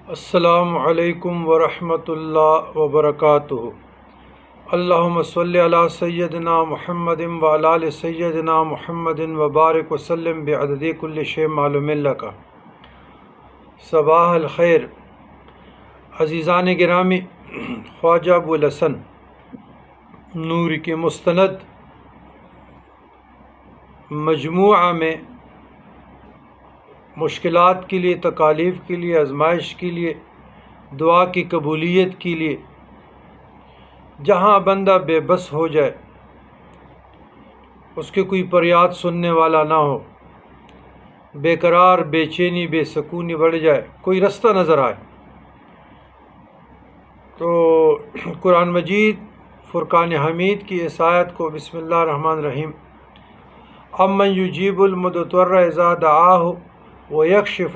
السلام علیکم ورحمۃ اللہ وبرکاتہ۔ اللہم صلی علی سیدنا محمد وعلی آل سیدنا محمد وبارک وسلم بعدد کل شیء معلوم لک۔ صباح الخیر عزیزان گرامی، خواجہ ابوالحسن نوری کے مستند مجموعہ میں مشکلات کے لیے، تکالیف کے لیے، آزمائش کے لیے، دعا کی قبولیت کے لیے، جہاں بندہ بے بس ہو جائے، اس کے کوئی فریاد سننے والا نہ ہو، بے قرار، بے چینی، بے سکونی بڑھ جائے، کوئی رستہ نظر آئے، تو قرآن مجید فرقان حمید کی اس آیت کو بسم اللہ الرحمن الرحیم امن یجیب المضطر اذا دعاہ ویکشف